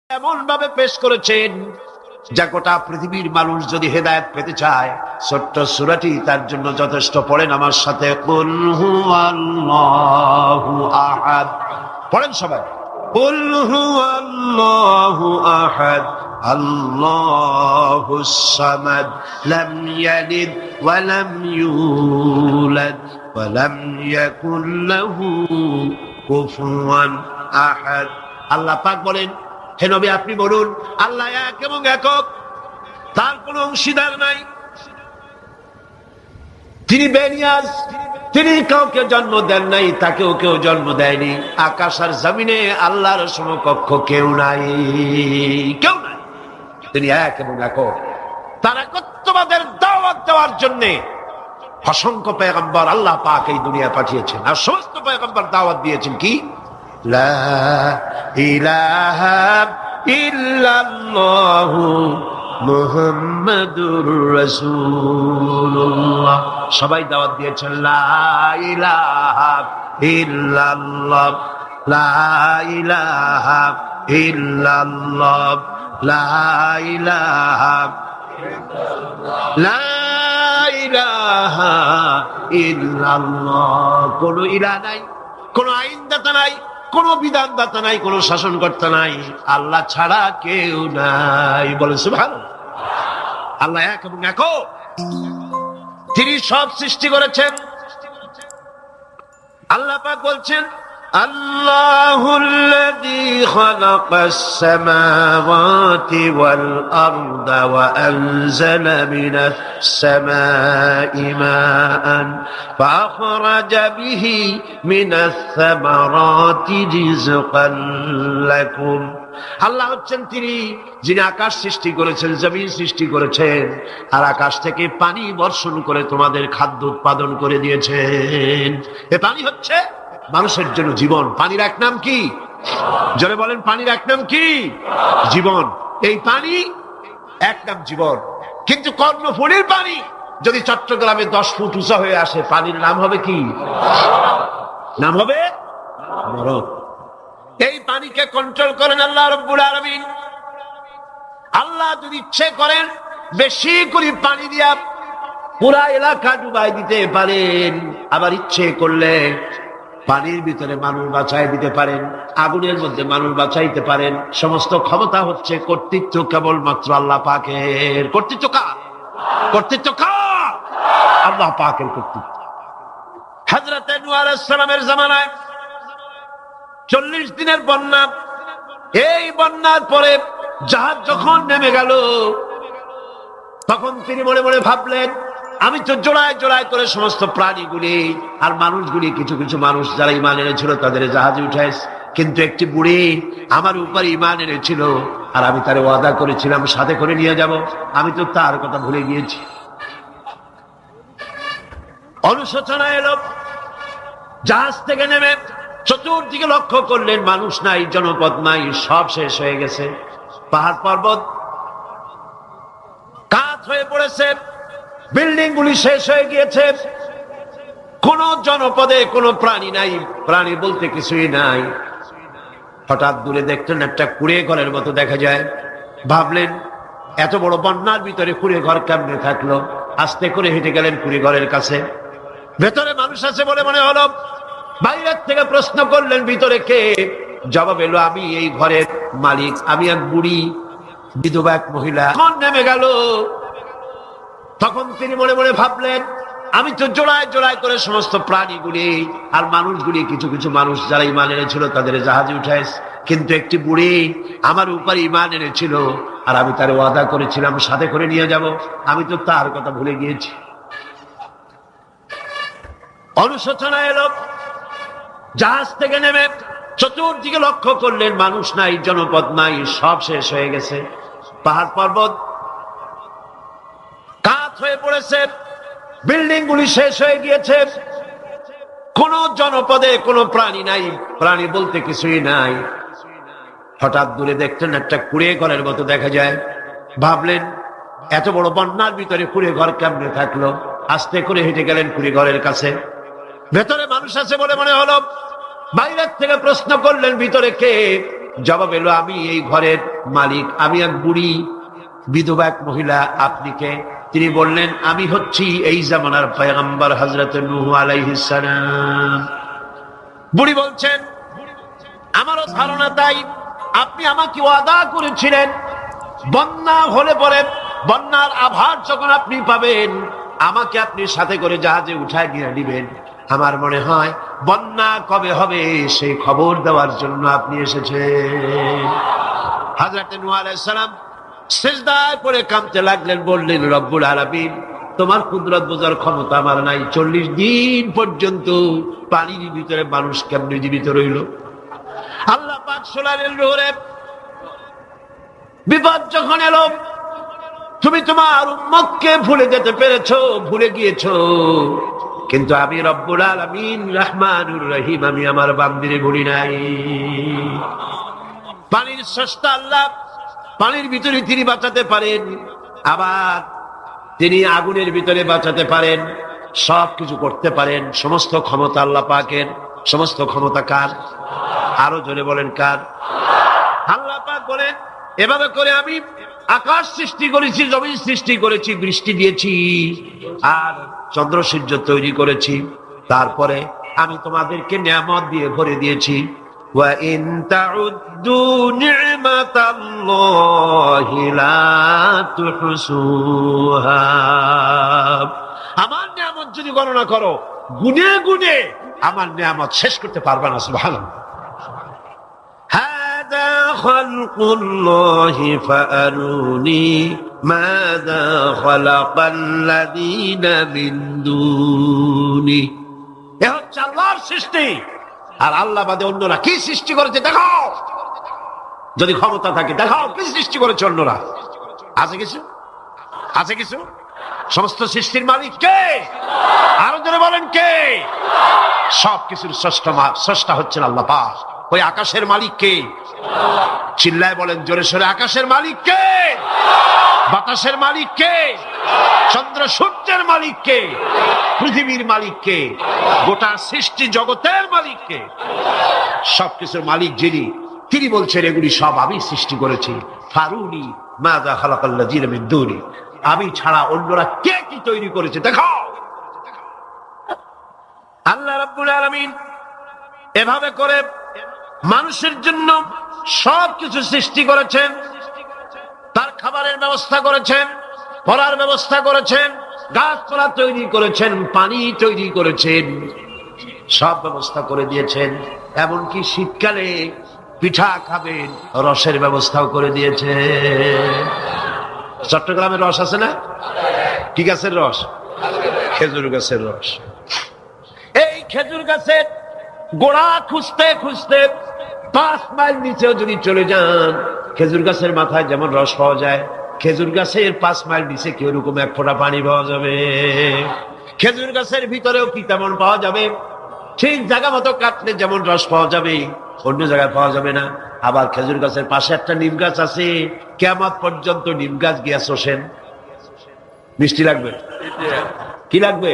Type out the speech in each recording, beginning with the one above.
এমন ভাবে পেশ করেছেন যা গোটা পৃথিবীর মানুষ যদি হেদায়েত পেতে চায়, ছোট্ট সূরাটি তার জন্য যথেষ্ট। পড়েন আমার সাথে, কুল হুয়াল্লাহু আহাদ। পড়েন সবাই, কুল হুয়াল্লাহু আহাদ আল্লাহুস সামাদ লাম ইয়ালিদ ওয়া লাম ইউলাদ ওয়া লাম ইয়াকুল লাহু কুফুয়ান আহাদ। আল্লাহ পাক বলেন, হে নবী আপনি বলুন, আল্লাহ এক এবং একক, তার কোনো অংশীদার নাই, তিনি বেনিয়াজ, তিনি কাউকে জন্ম দেন নাই, তাকেও কেউ জন্ম দেয়নি। আকাশ আর জমিনে আল্লাহর সমকক্ষ কেউ নাই, কেউ নাই। তিনি এক এবং একক। তার একত্ববাদের দাওয়াত দেওয়ার জন্য অসংখ্য পয়গম্বর আল্লাহ পাক এই দুনিয়া পাঠিয়েছেন, আর সমস্ত পয়গম্বর দাওয়াত দিয়েছেন কি, লা ইলাহা ইল্লাল্লাহু মুহাম্মাদুর রাসূলুল্লাহ। সবাই দাওয়াত দিয়েছেন লা ইলাহা ইল্লাল্লাহ, লা ইলাহা ইল্লাল্লাহ, লা ইলাহা লা ইলাহা ইল্লাল্লাহ। কোন ইলাহ নাই, কোন আইনদাতা নাই, কোন বিধানদাতা নাই, কোন শাসনকর্তা নাই, আল্লাহ ছাড়া কেউ নাই। বলেন সুবহানাল্লাহ। আল্লাহ এক এবং একক, তিনি সব সৃষ্টি করেছেন। আল্লাহ পাক বলছেন, আল্লাহুল্লাযী খালাকাস সামাওয়াতি ওয়াল আরদা ওয়া আনজালা মিনাস সামাই মাআন ফাআখরাজা বিহি মিনাস সামারাতি রিজকান লাকুম। আল্লাহ হচ্ছেন তিনি যিনি আকাশ সৃষ্টি করেছেন, জমিন সৃষ্টি করেছেন, আর আকাশ থেকে পানি বর্ষণ করে তোমাদের খাদ্য উৎপাদন করে দিয়েছেন। এ পানি হচ্ছে মানুষের জন্য জীবন। পানির এক নাম কি? জোরে বলেন, পানির এক নাম কি? জীবন। এই পানি এক নাম জীবন। কিন্তু কর্ণফুলীর পানি যদি চট্টগ্রামে 10 ফুট উঁচা হয়ে আসে, পানির নাম হবে কি? নাম হবে নরক। এই পানিকে কন্ট্রোল করেন আল্লাহ রাব্বুল আলামিন। আল্লাহ যদি ইচ্ছে করেন বেশি করে পানি দিয়া পুরা এলাকা ডুবাই দিতে পারেন, আবার ইচ্ছে করলে পানির ভিতরে মানুষ বাঁচাই দিতে পারেন, আগুনের মধ্যে মানুষ বাঁচাইতে পারেন। সমস্ত ক্ষমতা হচ্ছে, কর্তৃত্ব কেবলমাত্র আল্লাহ পাকের। কর্তৃত্ব কার? কর্তৃত্ব কার? আল্লাহ পাকের কর্তৃত্ব। হযরত নূহ আলাইহিস সালামের জামানায় 40 দিনের বন্যা। এই বন্যার পরে জাহাজ যখন নেমে গেল, তখন তিনি মনে মনে ভাবলেন, আমি তো জোড়ায় জোড়ায় করে সমস্ত প্রাণীগুলি আর মানুষগুলি, কিছু কিছু মানুষ যারা ঈমান এনেছিল তাদের জাহাজে উঠাইছে, কিন্তু একটি বুড়ি আমার উপর ঈমান এনেছিল, আর আমি তার ওয়াদা করেছিলাম সাথে করে নিয়ে যাব, আমি তো তার কথা ভুলে গিয়েছি। অনুশোচনা এলো। জাহাজ থেকে নেমে চতুর্দিকে লক্ষ্য করলেন, মানুষ নাই, জনপদ নাই, সব শেষ হয়ে গেছে। পাহাড় পর্বত কাত হয়ে পড়েছে, বিল্ডিং গুলি শেষ হয়ে গিয়েছে, কোন জনপদে কোনো প্রাণী নাই, প্রাণী বলতে কিছুই নাই। হঠাৎ দূরে দেখলেন একটা কুড়ে ঘরের মতো দেখা যায়। ভাবলেন, এত বড় বন্যার ভিতরে কুড়ে ঘর কেমনে থাকলো? আস্তে করে হেঁটে গেলেন কুড়ে ঘরের কাছে। ভেতরে মানুষ আছে বলে মনে হলো। বাইরের থেকে প্রশ্ন করলেন, ভিতরে কে? জবাব এলো, আমি এই ঘরের মালিক, আমি এক বুড়ি বিধবা এক মহিলা। কোন নেমে গেল? তখন তিনি মনে মনে ভাবলেন, আমি তো জোড়ায় জোড়ায় করে সমস্ত প্রাণীগুলি আর মানুষগুলি, কিছু কিছু মানুষ যারা ঈমান এনেছিল তাদের জাহাজে উঠাইছে, কিন্তু একটি বুড়ি আমার উপর ঈমান এনেছিল, আর আমি তার ওয়াদা করেছিলাম সাথে করে নিয়ে যাব, আমি তো তার কথা ভুলে গিয়েছি। অনুশোচনা এলো। জাহাজ থেকে নেমে চতুর্দিকে লক্ষ্য করলেন, মানুষ নাই, জনপদ নাই, সব শেষ হয়ে গেছে। পাহাড় পর্বত কাত হয়ে পড়েছে, বিল্ডিং গুলি শেষ হয়ে গিয়েছে, কোন জনপদে কোনো প্রাণী নাই, প্রাণী বলতে কিছুই নাই। হঠাৎ দূরে দেখলেন একটা কুড়ে ঘরের মতো দেখা যায়। ভাবলেন, এত বড় বন্যার ভিতরে কুড়ে ঘর কেমনে থাকলো? আস্তে করে হেঁটে গেলেন কুড়ে ঘরের কাছে। ভেতরে মানুষ আছে বলে মনে হলো। বাইরের থেকে প্রশ্ন করলেন, ভিতরে কে? জবাব এলো, আমি এই ঘরের মালিক, আমি এক বুড়ি বিধবা এক মহিলা। আপনি কে? তিনি বললেন, আমি হচ্ছি এই জামানার পয়গম্বর হযরত নূহ আলাইহিস সালাম। বুড়ি বলছেন, আমারও ধারণা তাই। আপনি আমাকে ওয়াদা করেছিলেন বন্যা হলে পরে, বন্যার আভার যখন আপনি পাবেন, আমাকে আপনি সাথে করে জাহাজে উঠায় নিয়ে দিবেন। আমার মনে হয় বন্যা কবে হবে সেই খবর দেওয়ার জন্য আপনি এসেছেন। হযরত নূহ আলাইহিস সালাম সিজদায় পড়ে কাঁদতে লাগলেন, বললেন, রব্বুল আলামিন, তোমার কুদরত বোঝার ক্ষমতা আমার নাই। 40 দিন পর্যন্ত পানির ভিতরে মানুষ কেমনে জীবিত রইল? আল্লাহ পাক শোনালেন, রোরে বিপদ যখন এলো, তুমি তোমার উম্মতকে ভুলে যেতে পেরেছো, ভুলে গিয়েছো, কিন্তু আমি রব্বুল আলামিন রহমানুর রহিম, আমি আমার বান্দিরে ভুলি নাই। পানির স্রষ্টা আল্লাহ, পানির ভিতরে তিনি বাঁচাতে পারেন, আবার তিনি আগুনের ভিতরে বাঁচাতে পারেন, সবকিছু করতে পারেন। সমস্ত ক্ষমতা আল্লাহ পাকের। সমস্ত ক্ষমতা কার? আরো জোরে বলেন, কার? আল্লাহ পাক বলেন, এভাবে করে আমি আকাশ সৃষ্টি করেছি, জমিন সৃষ্টি করেছি, বৃষ্টি দিয়েছি, আর চন্দ্র সূর্য তৈরি করেছি। তারপরে আমি তোমাদেরকে নিয়ামত দিয়ে ভরে দিয়েছি। ওয়া ইন তাউদ্দু নি'মাতাল্লাহি লা তুহসুহা। আমার নিয়ামত যদি গণনা করো, গুনে গুনে আমার নিয়ামত শেষ করতে পারবে না। সুবহানাল্লাহ। হাদা খালকুল্লাহি ফাআরুনি মাযা খালাকাল্লাযীনা মিন দুনি। এ হচ্ছে আল্লাহর সৃষ্টি, আর আল্লাহ বাদে অন্যরা কি সৃষ্টি করেছে দেখাও। যদি ক্ষমতা থাকে দেখাও কি সৃষ্টি করেছে অন্যরা। আছে কিছু? আছে কিছু? সমস্ত সৃষ্টির মালিক কে? আরো জোরে বলেন, কে? সবকিছুর স্রষ্টা হচ্ছেন আল্লাহ পাক। ওই আকাশের মালিক কে? চিল্লায় বলেন জোরে সোরে, আকাশের মালিক কে? বাতাসের মালিক কে? চন্দ্র সূর্যের মালিক কে? পৃথিবীর মালিক কে? গোটা সৃষ্টি জগতের মালিক কে? সবকিছুর মালিক যিনি, তিনি বলছেন, এগুলি সব আমি সৃষ্টি করেছি। ফারুনি মাযা খালাকাল্লাযীনা মিন দুনি। আমি ছাড়া অন্যরা কে কি তৈরি করেছে দেখাও। আল্লাহ রাব্বুল আলামিন এভাবে করে মানুষের জন্য সবকিছু সৃষ্টি করেছেন। তার খাবারের ব্যবস্থা করেছেন, পড়ার ব্যবস্থা করেছেন, গাছপালা তৈরি করেছেন, পানি তৈরি করেছেন, সব ব্যবস্থা করে দিয়েছেন। এমনকি শীতকালে পিঠা খাবেন, রসের ব্যবস্থাও করে দিয়েছে। চট্টগ্রামের রস আছে না? কি গাছের রস? খেজুর গাছের রস। এই খেজুর গাছের গোড়া খুঁজতে খুঁজতে 5 মাইল নিচেও যদি চলে যান, খেজুর গাছের মাথায় যেমন রস পাওয়া যায়, খেজুর গাছের 5 মাইল নিচে কি ওরকম এক ফোঁটা পানি পাওয়া যাবে? খেজুর গাছের ভিতরেও কি তেমন পাওয়া যাবে? ঠিক জায়গা মতো কাটলে যেমন রস পাওয়া যাবে, অন্য জায়গায় পাওয়া যাবে না। আবার খেজুর গাছের পাশে একটা নিম গাছ আছে, কিয়ামত পর্যন্ত নিম গাছ গিয়া শোষেন। মিষ্টি লাগবে? কি লাগবে?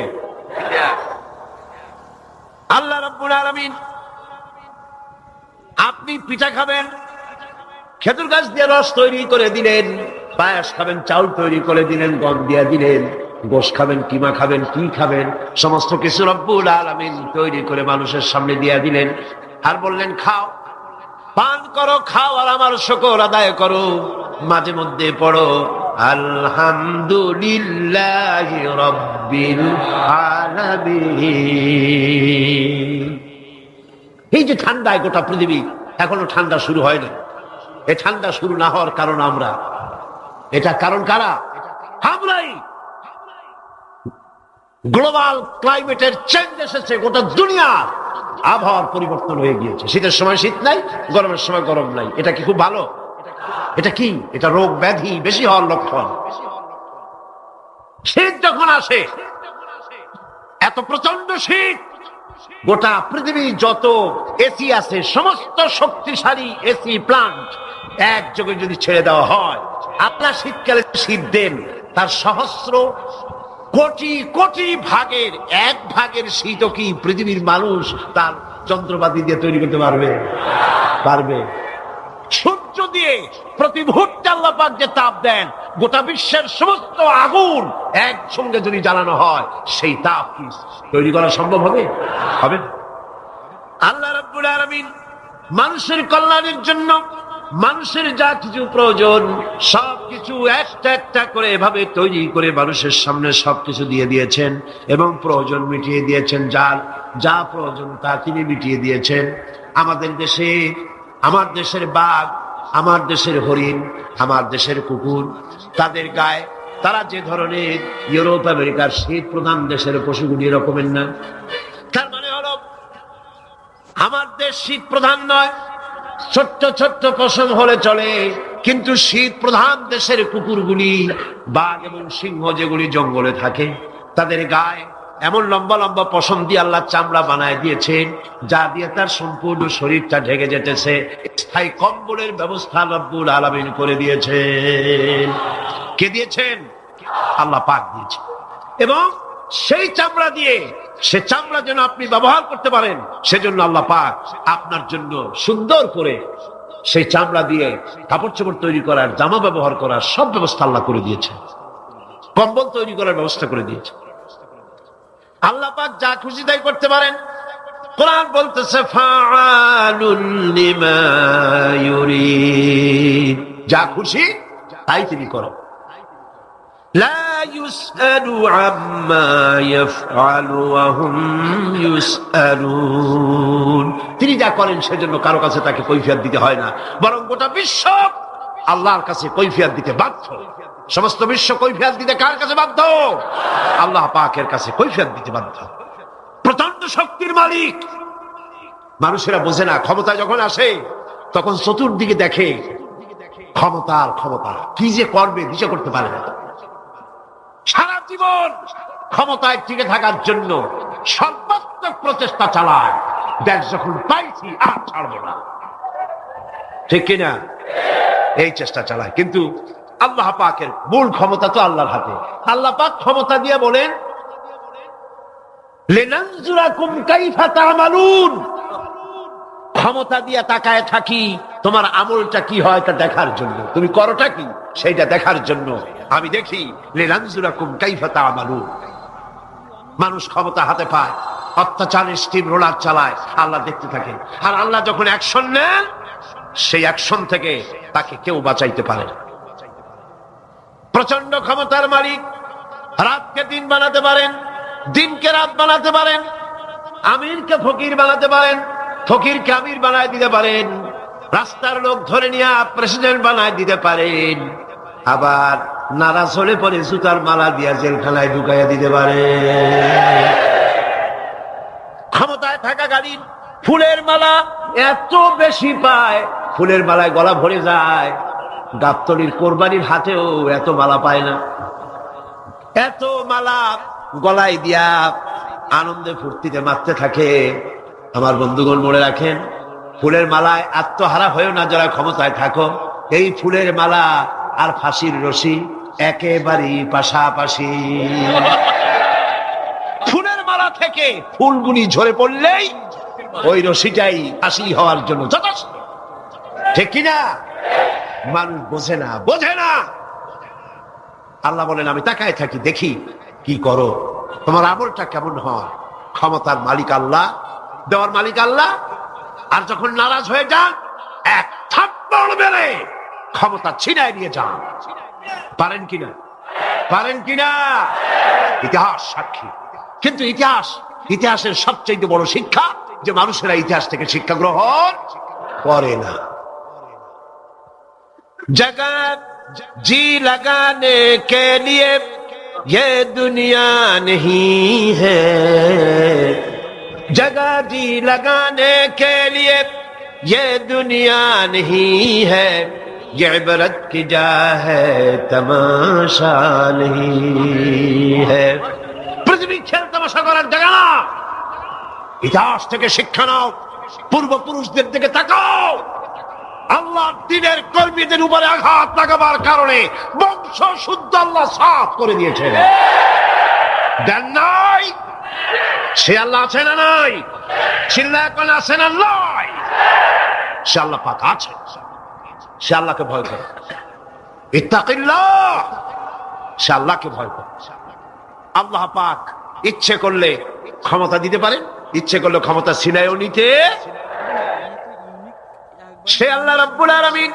আল্লাহ রাব্বুল আলামিন, আপনি পিঠা খাবেন, খেজুর গাছ দিয়ে রস তৈরি করে দিলেন। পায়েস খাবেন, চাউল তৈরি করে দিলেন, গম দিয়ে দিলেন। গোশ খাবেন, কিমা খাবেন, কি খাবেন, সমস্ত কিছু রব্বুল আলামিন তৈরি করে মানুষের সামনে দিয়ে দিলেন। আর বললেন, খাও, পান করো, খাও, আর আমার শুকর আদায় করো। মাঝে মধ্যে পড়ো আলহামদুলিল্লাহি রাব্বিল আলামিন। এই যে ঠান্ডায় গোটা পৃথিবী, এখনো ঠান্ডা শুরু হয় না। এই ঠান্ডা শুরু না হওয়ার কারণ আমরা। এটা কারণ কারা? আমরাই। গ্লোবাল ক্লাইমেটের চেঞ্জ এসেছে, গোটা দুনিয়া আবহাওয়ার পরিবর্তন হয়ে গিয়েছে। শীতের সময় শীত নাই, গরমের সময় গরম নাই। এটা কি খুব ভালো? এটা কি? এটা রোগ ব্যাধি বেশি হওয়ার লক্ষণ। শীত যখন আসে, এত প্রচন্ড শীত, গোটা পৃথিবী যত এসি আছে, সমস্ত শক্তিশালী এসি প্লান্ট একযোগে যদি ছেড়ে দেওয়া হয়, আপনার শীতকালে শীত দেন, তার সহস্র কোটি কোটি ভাগের 1 ভাগের শীতও কি পৃথিবীর মানুষ তার যন্ত্রপাতি দিয়ে তৈরি করতে পারবে? পারবে? সূর্য দিয়ে প্রতি মুহূর্তে আল্লাহ পাক যে তাপ দেন, গোটা বিশ্বের সমস্ত আগুন একসঙ্গে যদি জ্বালানো হয়, সেই তাপ কি তৈরি করা সম্ভব হবে? হবে না। আল্লাহ রাব্বুল আলামিন মানুষের কল্যাণের জন্য মানুষের যা কিছু প্রয়োজন সবকিছু একটা একটা করে এভাবে তৈরি করে মানুষের সামনে সবকিছু দিয়ে দিয়েছেন এবং প্রয়োজন মিটিয়ে দিয়েছেন। যার যা প্রয়োজন তা তিনি মিটিয়ে দিয়েছেন। আমাদের দেশে, আমার দেশের বাঘ, আমার দেশের হরিণ, আমার দেশের কুকুর, তাদের গায়ে তারা যে ধরনের ইউরোপ আমেরিকার শীত প্রধান দেশের পশুগুলি এরকমের না। তার মানে হলো আমার দেশ শীত প্রধান নয়, ছোট্ট ছোট্ট পশম হলে চলে, কিন্তু শীত প্রধান দেশের কুকুরগুলি, বাঘ এবং সিংহ যেগুলি জঙ্গলে থাকে, তাদের গায়ে এমন লম্বা লম্বা পশম দিয়ে আল্লাহ চামড়া বানায় দিয়েছেন, যা দিয়ে তার সম্পূর্ণ শরীরটা ঢেকে যেতেছে। স্থায়ী কম্বলের ব্যবস্থা রব্বুল আলামিন করে দিয়েছেন। কে দিয়েছেন? আল্লাহ পাক দিয়েছেন। এবং সেই চামড়া দিয়ে, সে চামড়া যেন আপনি ব্যবহার করতে পারেন, সেজন্য আল্লাহ পাক আপনার জন্য সুন্দর করে সেই চামড়া দিয়ে কাপড় চোপড় তৈরি করার, জামা ব্যবহার করার সব ব্যবস্থা আল্লাহ করে দিয়েছে। কম্বল তৈরি করার ব্যবস্থা করে দিয়েছে। আল্লাহ পাক যা খুশি তাই করতে পারেন। কোরআন বলতেছে ফাআলুন লিমা ইউরিদ, যা খুশি তাই তিনি করেন। লা ইউসআলু আম্মা ইয়াফআলু ওয়া হুম ইউসআলুন, তিনি যা করেন সেজন্য কারো কাছে তাকে কৈফিয়ত দিতে হয় না, বরং গোটা বিশ্ব আল্লাহর কাছে কৈফিয়ত দিতে বাধ্য। সমস্ত বিশ্ব কৈফিয়ত দিতে কার কাছে বাধ্য? আল্লাহ পাকের কাছে কৈফিয়ত দিতে বাধ্য। প্রচন্ড শক্তির মালিক। মানুষেরা বোঝে না, ক্ষমতা যখন আসে তখন চতুর্দিকে দেখে ক্ষমতা আর ক্ষমতা, কি যে করবে দিশা করতে পারে না। সারা জীবন ক্ষমতায় টিকে থাকার জন্য সর্বাত্মক প্রচেষ্টা চালায়, দেখ যখন পাইছি আর ছাড়বো না, ঠিক কিনা? এই চেষ্টা চালায়। কিন্তু আল্লাহ পাকের মূল ক্ষমতা তো আল্লাহর হাতে। আল্লাহ পাক ক্ষমতা দিয়ে বলেন লিনানজুরাকুম কাইফা তা'মালুন, ক্ষমতা দিয়ে তাকায় থাকি তোমার আমলটা কি হয় তা দেখার জন্য, তুমি করোটা কি সেইটা দেখার জন্য আমি দেখি। লিনানজুরাকুম কাইফা তা'মালুন। মানুষ ক্ষমতা হাতে পায়, অত্যাচারের স্টিম রোলার চালায়, আল্লাহ দেখতে থাকেন। আর আল্লাহ যখন অ্যাকশন নেন, সেই অ্যাকশন থেকে তাকে কেউ বাঁচাইতে পারে না। প্রচন্ড ক্ষমতার মালিক। রাতকে দিন বানাতে পারেন, দিনকে রাত বানাতে পারেন, আমিরকে ফকির বানাতে পারেন, ফকিরকে আমির বানায় দিতে পারেন, রাস্তার লোক ধরে নিয়ে প্রেসিডেন্ট বানায় দিতে পারেন, আবার নারাজ হলে পরে জুতার মালা দিয়া জেলখানায় ঢুকাইয়া দিতে পারেন। ক্ষমতায় থাকাকালীন ফুলের মালা এত বেশি পায়, ফুলের মালায় গলা ভরে যায়। গাবতলীর কোরবানির হাতেও এত মালা পায় না। এত মালা গলায় দিয়া আনন্দে ফুর্তিতে মারতে থাকে। আমার বন্ধুগণ মনে রাখেন, ফুলের মালায় আত্মহারা হয়েও না যারা ক্ষমতায় থাকো। এই ফুলের মালা আর ফাঁসির রশি একেবারেই পাশাপাশি। ফুলের মালা থেকে ফুলগুলি ঝরে পড়লেই ওই রশিটাই ফাঁসি হওয়ার জন্য যথেষ্ট, ঠিক কিনা? মানুষ বোঝে না, বোঝে না। আল্লাহ বলেন আমি তাকায় থাকি, দেখি কি করো, তোমার আমলটা কেমন হয়। ক্ষমতার মালিক আল্লাহ, দেওয়ার মালিক আল্লাহ। আর যখন নারাজ হয়ে যান, এক থাপ্পড় মেরে ক্ষমতা ছিনায় নিয়ে যান। পারেন কিনা? পারেন কিনা? ইতিহাস সাক্ষী। কিন্তু ইতিহাসের সবচেয়ে বড় শিক্ষা যে মানুষেরা ইতিহাস থেকে শিক্ষা গ্রহণ করে না। जगह जी लगाने के लिए ये दुनिया नहीं है, जगह जी लगाने के लिए ये दुनिया नहीं है, ये इबरत की जा है तमाशा नहीं है। पृथ्वी खेल तमाशा করার জায়গা না। ইতিহাস থেকে শিক্ষা নাও, পূর্বপুরুষদের দিকে তাকাও। আল্লাহ দিনের কর্মীদের উপরে আঘাত লাগাবার কারণে বংশ শুদ্ধ আল্লাহ সাফ করে দিয়েছেন। দেন নাই? সে আল্লাহ আছে না নাই? চিল্লা এখন আছে না নাই? সে আল্লাহ পাক আছে। সে আল্লাহকে ভয় করে। ইত্তাকিল্লাহ, সে আল্লাহকে ভয় করে। আল্লাহ পাক ইচ্ছে করলে ক্ষমতা দিতে পারে, ইচ্ছে করলে ক্ষমতা ছিনাইও নিতে। সে আল্লাহ রাব্বুল আলামিন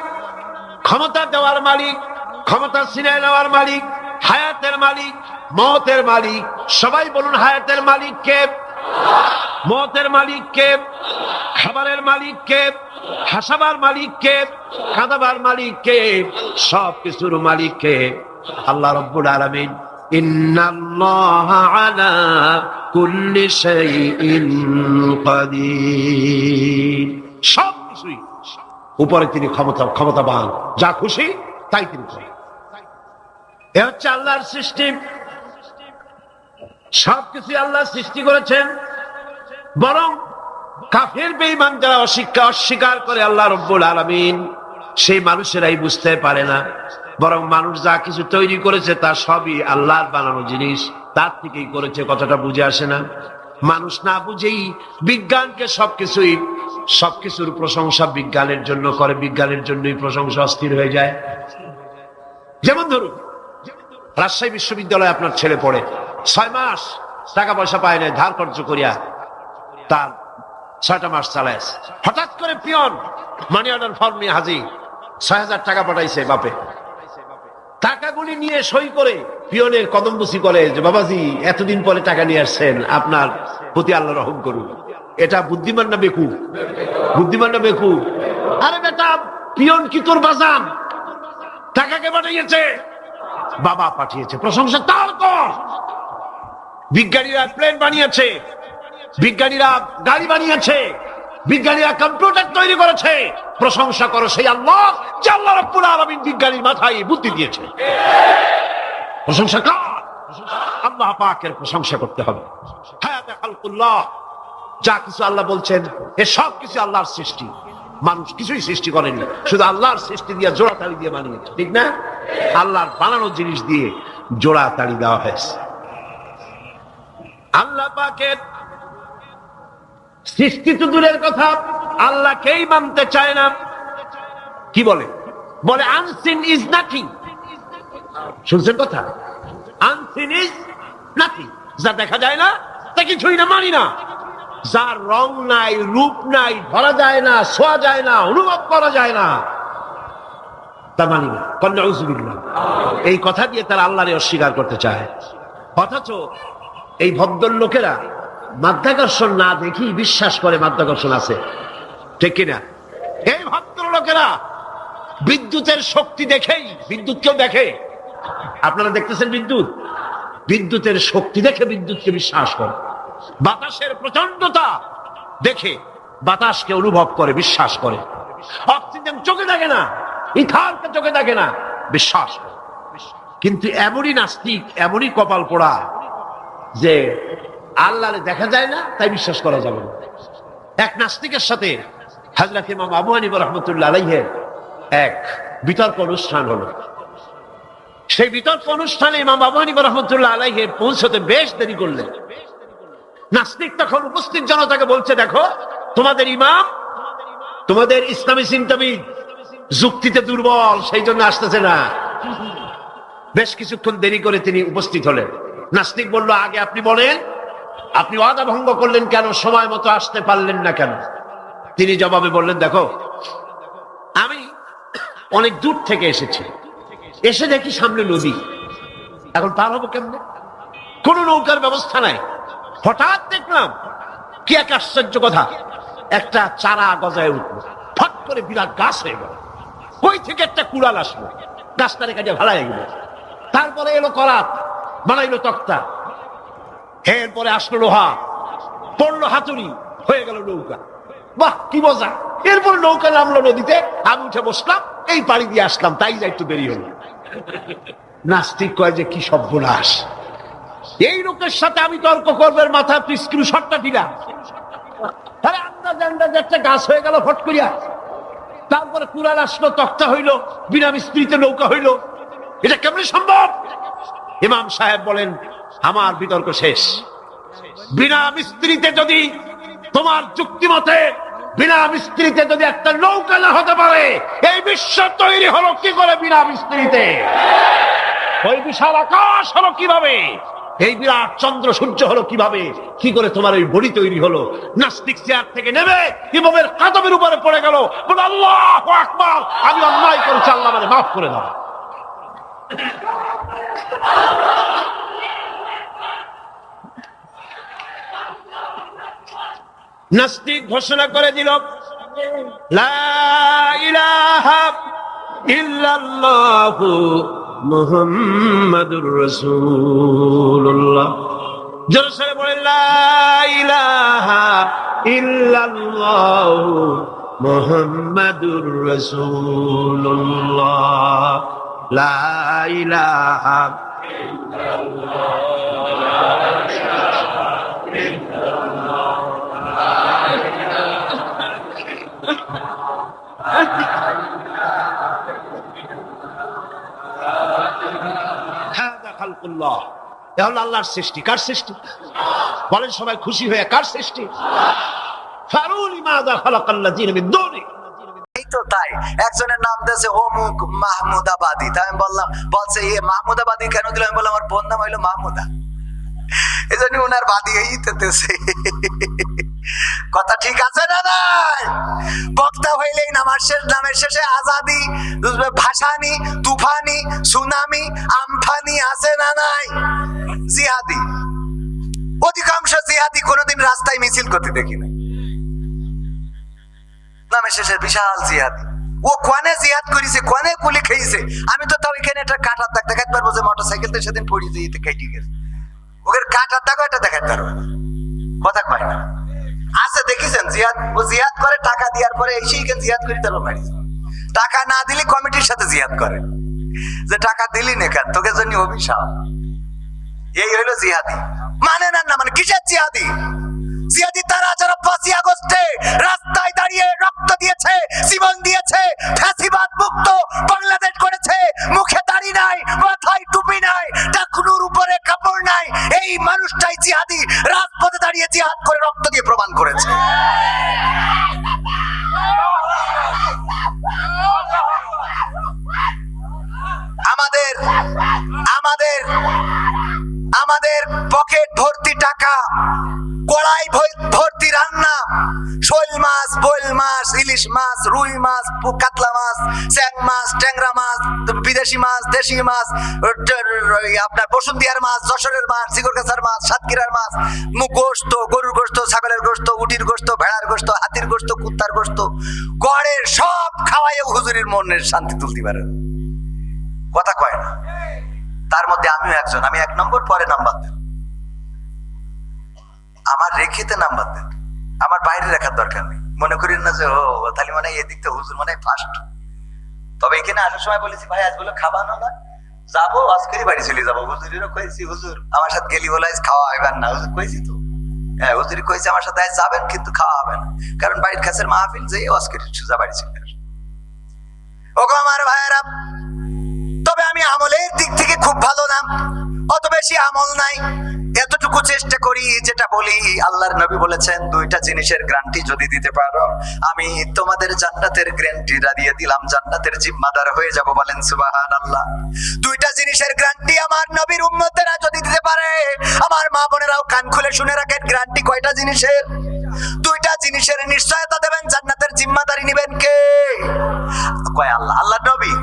ক্ষমতা দেওয়ার মালিক, ক্ষমতা ছিনাই নেওয়ার মালিক, হায়াতের মালিক, মওতের মালিক। সবাই বলুন, হায়াতের মালিক কে? মওতের মালিক কে? খাবারের মালিক কে? হাসাবার মালিক কে? কাঁদাবার মালিক কে? সব কিছুর মালিক কে? আল্লাহ রাব্বুল আলামিন। ইন্নাল্লাহা আলা কুল্লি শাইইন কাদির। সব কিছুই উপরে তিনি ক্ষমতাবান, যা খুশি তাই তিনি করেন। এ হচ্ছে আল্লাহর সৃষ্টি। সবকিছু আল্লাহ সৃষ্টি করেছেন। বরং কাফের বেঈমান যারা অস্বীকার করে আল্লাহ রাব্বুল আলামিন, সেই মানুষেরাই বুঝতে পারে না। বরং মানুষ যা কিছু তৈরি করেছে তা সবই আল্লাহর বানানো জিনিস, তার থেকেই করেছে, কথাটা বুঝে আসে না। মানুষ না বুঝেই বিজ্ঞানকে সবকিছুর প্রশংসা বিজ্ঞানের জন্য করে, বিজ্ঞানের জন্যই প্রশংসা অস্থির হয়ে যায়। যেমন ধরুন, রাজশাহী বিশ্ববিদ্যালয়ে আপনার ছেলে পড়ে, 6 মাস টাকা পয়সা পায় না, ধার কর্য করিয়া তার 6টা মাস চালায়। হঠাৎ করে পিয়ন মানি অর্ডার ফর্ম নিয়ে হাজির, 6,000 টাকা পাঠাইছে বাপে। টাকাগুলি নিয়ে সই করে পিয়নের কদমবুসি করে যে, বাবাজি এতদিন পরে টাকা নিয়ে আসছেন, আপনার প্রতি আল্লাহ রহম করুন। এটা বুদ্ধিমান না বেকুব? বুদ্ধিমান না বেকুব? আরে বেটা, পিয়ন কি তোর বাজান? টাকাকে পাঠিয়েছে, বাবা পাঠিয়েছে, প্রশংসা তার কর। বিজ্ঞানীরা প্লেন বানিয়েছে, বিজ্ঞানীরা গাড়ি বানিয়েছে, বিজ্ঞানীরা কম্পিউটার তৈরি করেছে, প্রশংসা করো সেই আল্লাহ যে আল্লাহ রাব্বুল আলামিন বিজ্ঞানীর মাথায় বুদ্ধি দিয়েছে। প্রশংসা কর, আল্লাহ পাকের প্রশংসা করতে হবে। হায়াতে খালকুল্লাহ, যা কিছু আল্লাহ বলছেন এ সব কিছু আল্লাহর সৃষ্টি। মানুষ কিছুই সৃষ্টি করেনি, শুধু আল্লাহর সৃষ্টি দিয়ে জোড়া তালি দিয়ে বানিয়েছে, ঠিক না? আল্লাহর বানানো জিনিস দিয়ে জোড়া তালি দেওয়া হয়েছে। আল্লাহ পাকের সৃষ্টি তো দূরের কথা, আল্লাহকেই মানতে চায় না। কি বলে? বলে আনসিন ইজ নাথিং। শুনছেন কথা? আনসিন ইজ নাথিং, যা দেখা যায় না তা কিছুই না, মানি না। যার রং নাই, রূপ নাই, ধরা যায় না, ছোঁয়া যায় না, অনুভব করা যায় না, তা মানি না। নাউযুবিল্লাহ। এই কথা দিয়ে তারা আল্লাহরে অস্বীকার করতে চায়। অথচ এই ভদ্রলোকেরা মাধ্যাকর্ষণ না দেখি বিশ্বাস করে মাধ্যাকর্ষণ আছে, ঠিক কিনা? এই ভদ্রলোকেরা বিদ্যুতের শক্তি দেখেই, বিদ্যুৎকেও দেখে। আপনারা দেখতেছেন বিদ্যুৎ, বিদ্যুতের শক্তি দেখে বিদ্যুৎকে বিশ্বাস করে। বাতাসের প্রচন্ডতা দেখে বাতাসকে অনুভব করে, বিশ্বাস করে। অক্সিজেন চোখে দেখে না, ইথারকে চোখে দেখে না, বিশ্বাস করে। কিন্তু এমনই নাস্তিক, এমনই কপাল পোড়া যে আল্লাহরে দেখা যায় না তাই বিশ্বাস করা যাবে না। এক নাস্তিকের সাথে হযরত ইমাম আবু হানিফা রাহমাতুল্লাহ আলাইহির এক বিতর্ক অনুষ্ঠান হলো। সেই বিতর্ক অনুষ্ঠানে ইমাম আবু হানিফা রাহমাতুল্লাহ আলাইহি পৌঁছতে বেশ দেরি করলেন। নাস্তিক তখন উপস্থিত জনতাকে বলছে, দেখো তোমাদের ইমাম, তোমাদের ইসলামী চিন্তাবিদ যুক্তিতে দুর্বল, সেই জন্য আসতেছে না। বেশ কিছুক্ষণ দেরি করে তিনি উপস্থিত হলেন। নাস্তিক বলল, আগে আপনি বলেন, আপনি ওয়াদা ভঙ্গ করলেন কেন? সময় মতো আসতে পারলেন না কেন? তিনি জবাবে বললেন, দেখো আমি অনেক দূর থেকে এসেছি, এসে দেখি সামনে নদী, এখন পার হবো কেমনে? কোন নৌকার ব্যবস্থা নাই। হঠাৎ দেখলাম কি এক আশ্চর্য কথা, একটা চারা গজায় উঠলো, ফট করে বিরাট গাছ হয়ে গেল। কই থেকে একটা কুড়াল আসলো, গাছটারে কাজে ভালাই গেল। তারপরে এলো করাত, বানাইলো তক্তা, এরপরে আসলো লোহা, পড়লো হাতুড়ি, হয়ে গেল নৌকা। বাহ কি মজা! এরপর নৌকা নামলো নদীতে, আমি উঠে বসলাম, এই পাড়ি দিয়ে আসলাম, তাই যা একটু দেরি হলো। নাস্তিক কয় যে কি সর্বনাশ, এই লোকের সাথে আমি তর্ক করবার মাথা স্ক্রু শটটা দিলা। তাহলে আন্দাজে একটা গাছ হয়ে গেল ফট করিয়া, তারপরে কুড়াল আসলো, তক্তা হইলো, বিনা মিস্ত্রিতে নৌকা হইলো, এটা কেমন সম্ভব? ইমাম সাহেব বলেন, আমার বিতর্ক শেষ। বিনা মিস্ত্রিতে যদি তোমার যুক্তি মতে বিনা মিস্ত্রিতে যদি একটা নৌকা না হতে পারে, এই বিশ্ব তৈরি হলো কি করে বিনা মিস্ত্রিতে? ওই বিশাল আকাশ হলো কিভাবে? এই বিরাট চন্দ্র সূর্য হলো কিভাবে? কি করে তোমার এই বডি তৈরি হলো? নাস্তিক চেয়ার থেকে নেমে ইমামের কাদমের উপরে পড়ে গেল, বলে আল্লাহু আকবার, আমি অন্যায় করেছি, আল্লাহ আমাকে মাফ করে দাও। নাস্তিক ঘোষণা করে দিল, লা ইলাহা ইল্লাল্লাহু মুহাম্মাদুর রাসূলুল্লাহ। জোরে সরে বলেন, লা ইলাহা ইল্লাল্লাহু মুহাম্মাদুর রাসূলুল্লাহ। লা ইলাহা খালকুল্লাহ। এ হলো আল্লাহর সৃষ্টি। কার সৃষ্টি? বলেন সবাই খুশি হয়ে, কার সৃষ্টি? ফারুনি মাযা খালাকাল্লাযিনা মিন দুনি। এই তো তাই, একজনের নাম দিয়েছে অমুক মাহমুদাবাদী। তাই আমি বললাম, বলছে এ মাহমুদাবাদী কেন দিল? আমি বললাম আমার বোন নাম হইলো মাহমুদা, এই জন্য ওনার বাদী হইতেছে। কথা ঠিক আছে না নাই? বক্তা হইলেই নামের শেষে আজাদি, ভাসানি, তুফানি, সুনামি, আমফানি আছে না নাই? জিহাদি, অধিকাংশ জিহাদি কোনোদিন রাস্তায় মিছিল করতে দেখি নাই। নামের শেষে বিশাল জিহাদি। ও কোনে জিহাদ করেছে, কোনে গুলি খেয়েছে, আমি তো তাও এখানে একটা কাটার দাগ দেখাতে পারবো যে মোটরসাইকেলটা সেদিন পড়ে যেতে কেটে গেছে। ওকে কাটার দাগও এটা দেখাতে পারবো না। কথা কয় না আছে, দেখেছেন জিহাদ? ও জিহাদ করে টাকা দেওয়ার পরে এসেই জিহাদ করি তার বাড়ি। টাকা না দিলে কমিটির সাথে জিহাদ করে, যে টাকা দিলি না কেন, তোকে জন্য অভিশাপ। এই হইলো জিহাদি। মানে না, মানে কিসের জিহাদি? জিহাদি তারা যারা 5ই আগস্টে রাস্তায় দাঁড়িয়ে রক্ত দিয়েছে, জীবন দিয়েছে, ফ্যাসিবাদ মুক্ত বাংলাদেশ করেছে, মুখে দাড়ি নাই, মাথায় টুপি নাই, টাকনুর উপরে কাপড় নাই, এই মানুষটাই জিহাদি। রাজপথে দাঁড়িয়ে জিহাদ করে রক্ত দিয়ে প্রমাণ করেছে। আমাদের আমাদের আমাদের পকেট ভর্তি টাকা, কড়াই ভর্তি রান্না, শোল মাছ, বোল মাছ, ইলিশ মাছ, রুই মাছ, কাতলা মাছ, চ্যাং মাছ, ট্যাংরা মাছ, বিদেশি মাছ, দেশি মাছ, আপনার বসুন্ধিয়ার মাছ, যশোরের মাছ, চিগরগাছার মাছ, সাতক্ষীরার মাছ, গোস্ত, গরুর গোস্ত, ছাগলের গোস্ত, উটির গোস্ত, ভেড়ার গোস্ত, হাতির গোস্ত, কুত্তার গোস্ত, গড়ের সব খাওয়াইও হুজুরের মনের শান্তি তুলতে পারে। কথা কয় না? তার মধ্যে আমিও একজন। আমি 1 নম্বর, পরে নাম্বার দেন। আমার রেখেতে নাম্বার দেন, আমার বাইরে রাখার দরকার নেই। মনে করেন না যে ও তাহলে মানে এদিক থেকে হুজুর মানে ফার্স্ট। তবে এখানে আসার সময় বলেছি, ভাই আজ বলে খাবানো না, যাবো আজকেরই বাড়ি চলে যাবো। হুজুরেরও কয়েছি, হুজুর আমার সাথে গেলি বলে আজ খাওয়া হবে না। হুজুর কয়েছি তো, হ্যাঁ হুজুরি কয়েছে আমার সাথে আজ যাবেন, কিন্তু খাওয়া হবে না, কারণ বাড়ির কাছের মাহফিল যে আজকের সোজা বাড়ি চলে আসবে। ওগো আমার ভাইয়েরা, তবে আমি আমলের দিক থেকে খুব ভালো না, অত বেশি আমল নাই, এতটুকু চেষ্টা করি যেটা বলি। আল্লাহর নবী বলেছেন, 2টা জিনিসের গ্যারান্টি যদি দিতে পারো, আমি তোমাদের জান্নাতের গ্যারান্টিটা দিয়ে দিলাম, জান্নাতের জিম্মাদার হয়ে যাব। বলেন সুবহানাল্লাহ। 2টা জিনিসের গ্যারান্টি আমার নবীর উম্মতেরা যদি দিতে পারে, আমার মা বোনেরাও কান খুলে শুনে রাখেন, গ্যারান্টি কয়টা জিনিসের? 2টা জিনিসের নিশ্চয়তা দেবেন, জান্নাতের জিম্মাদারি নেবেন কে? কয় আল্লাহ। আল্লাহর নবী,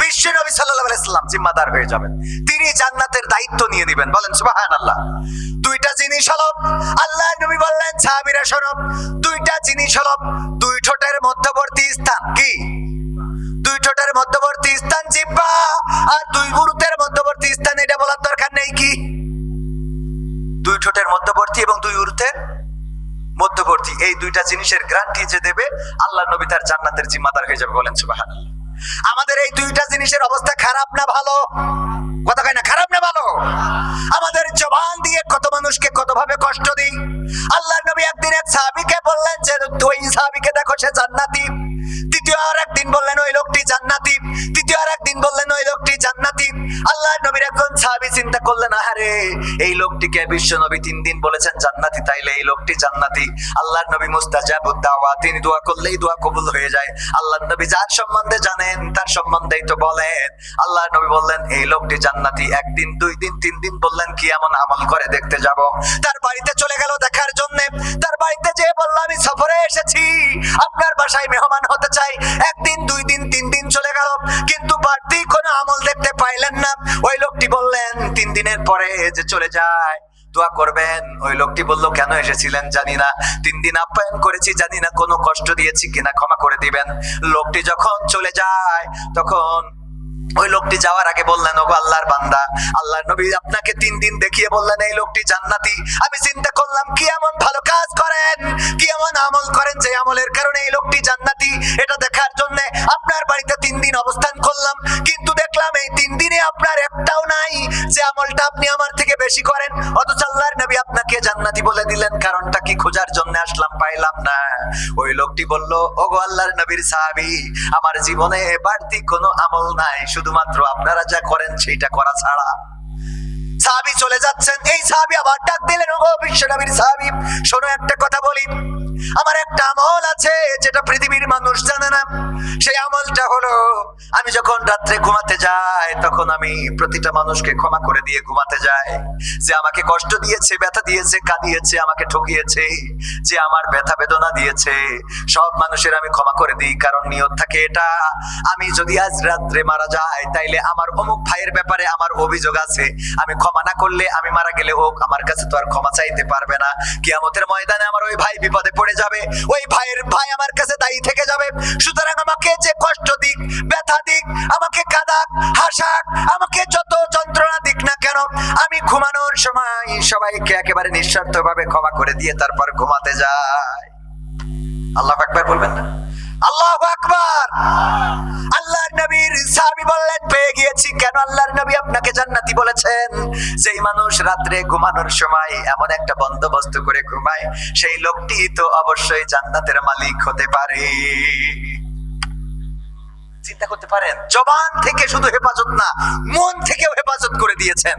বিশ্ব নবী সাল্লাল্লাহু আলাইহি সাল্লাম জিম্মাদার হয়ে যাবেন, তিনি জান্নাতের দায়িত্ব নিয়ে নেবেন। বলেন সুবহানাল্লাহ। 2টা জিনিস হলো, আল্লাহর নবী বললেন সাহাবীরা শোনো, 2টা জিনিস হলো 2 ঠোঁটের মধ্যবর্তী স্থান। কি? 2 ঠোঁটের মধ্যবর্তী স্থান জিহ্বা, আর 2 গুরুতের মধ্যবর্তী স্থান। এটা বলার দরকার নেই কি? 2 ঠোঁটের মধ্যবর্তী এবং 2 গুরুতের মধ্যবর্তী, এই 2টা জিনিসের গ্যারান্টি যে দেবে, আল্লাহর নবী তার জান্নাতের জিম্মাদার হয়ে যাবে। বলেন সুবহানাল্লাহ। আমাদের এই 2টা জিনিসের অবস্থা খারাপ না ভালো? কথা কয় না, খারাপ না ভালো? আমাদের জবান দিয়ে কত মানুষকে কত ভাবে কষ্ট দিই। আল্লাহর নবী একদিন এক সাহাবীকে বললেন যে তুই সাহাবীকে দেখো সে জান্নাতি। দ্বিতীয় আর একদিন বললেন ওই লোকটি জান্নাতি। তৃতীয় আর একদিন বললেন ওই লোকটি জান্নাতি। আল্লাহর নবীর একজন সাহাবী চিন্তা করলেন, আরে এই লোকটিকে বিশ্ব নবী 3 দিন বলেছেন জান্নাতি, তাইলে এই লোকটি জান্নাতি। আল্লাহর নবী মুস্তাজাবুদ দাওয়া, তিনি দোয়া করলেই দোয়া কবুল হয়ে যায়। আল্লাহর নবী যার সম্বন্ধে জানেন তার সম্বন্ধেই তো বলেন। আল্লাহর নবী বললেন এই লোকটি জান্নাতি। 1 দিন 2 দিন 3 দিন বললেন কি এমন আমল করে দেখতে যাব। তার বাড়িতে চলে গেল দেখার জন্য। তার বাড়িতে যেয়ে বলল আমি সফরে এসেছি, আপনার বাসায় মেহমান হতে চাই। 1 দিন 2 দিন 3 দিন চলে গেল, কিন্তু বাড়তি কোনো আমল দেখতে পাইলেন না। ওই লোকটি বললেন 3 দিনের পরে যে চলে যায় দোয়া করবেন। ওই লোকটি বলল কেন এসেছিলেন জানি না, 3 দিন আপ্যায়ন করেছি, জানি না কোনো কষ্ট দিয়েছি কিনা, ক্ষমা করে দিবেন। লোকটি যখন চলে যায় তখন ওই লোকটি যাওয়ার আগে বললেন, ওগো আল্লাহর বান্দা, আল্লাহর নবী আপনাকে 3 দিন দেখিয়ে বললেন এই লোকটি জান্নাতি। আমি চিন্তা করলাম কি এমন ভালো কাজ করেন, কি এমন আমল করেন যে আমলের কারণে এই লোকটি জান্নাতি। এটা দেখার জন্য আপনার বাড়িতে 3 দিন অবস্থান করলাম, কিন্তু দেখলাম এই 3 দিনে আপনার একটাও নাই যে আমলটা আপনি আমার থেকে বেশি করেন, অথচ আল্লাহর নবী আপনাকে জান্নাতি বলে দিলেন। কারণটা কি খোঁজার জন্য আসলাম, পাইলাম না। ওই লোকটি বলল, ওগো আল্লাহর নবীর সাহাবী, আমার জীবনে বাড়তি কোনো আমল নাই, শুধুমাত্র আপনারা যা করেন সেইটা করা ছাড়া। সাহাবী চলে যাচ্ছেন, এই সাহাবী আবার ডাক দিলেন, ওগো বিশ্বনবীর সাহাবী, শোনো একটা কথা বলি, আমার একটা আমল আছে যেটা পৃথিবীর মানুষ জানে না। সেই আমলটা হলো আমি যখন রাত্রে ঘুমাতে যাই তখন আমি প্রতিটা মানুষকে ক্ষমা করে দিয়ে ঘুমাতে যাই। যে আমাকে কষ্ট দিয়েছে, ব্যথা দিয়েছে, কাঁদিয়েছে, আমাকে ঠকিয়েছে, যে আমার ব্যথা বেদনা দিয়েছে, সব মানুষের আমি ক্ষমা করে দিই। কারণ নিয়ত থাকে এটা, আমি যদি আজ রাত্রে মারা যাই তাইলে আমার অমুক ভাইয়ের ব্যাপারে আমার অভিযোগ আছে, আমি ক্ষমা না করলে আমি মারা গেলে ও আমার কাছে তো আর ক্ষমা চাইতে পারবে না। কিয়ামতের ময়দানে আমার ওই ভাই বিপদে পড়ে যাবে, ওই ভাইয়ের ভাই আমার কাছে দায়ী থেকে যাবে। সুতরাং আমাকে যে কষ্ট দিক, ব্যথা দিক, আমাকে কাঁদাক, হাসাক, আমাকে যত যন্ত্রণা দিক না কেন, আমি ঘুমানোর সময় সবাইকে একেবারে নিঃস্বার্থভাবে ক্ষমা করে দিয়ে তারপর ঘুমাতে যাই। আল্লাহু আকবার বলবেন না? আল্লাহু আকবার। আল্লাহর নবীর সাহাবী বললেন পেয়ে গিয়েছি। কেন আল্লাহর নবী আপনাকে জান্নাতি বলেছেন? যেই মানুষ রাত্রে ঘুমানোর সময় এমন একটা বন্দোবস্ত করে ঘুমায়, সেই লোকটি তো অবশ্যই জান্নাতের মালিক হতে পারে। চিন্তা করতে পারেন, জবান থেকে শুধু হেফাজত না, মন থেকেও হেফাজত করে দিয়েছেন।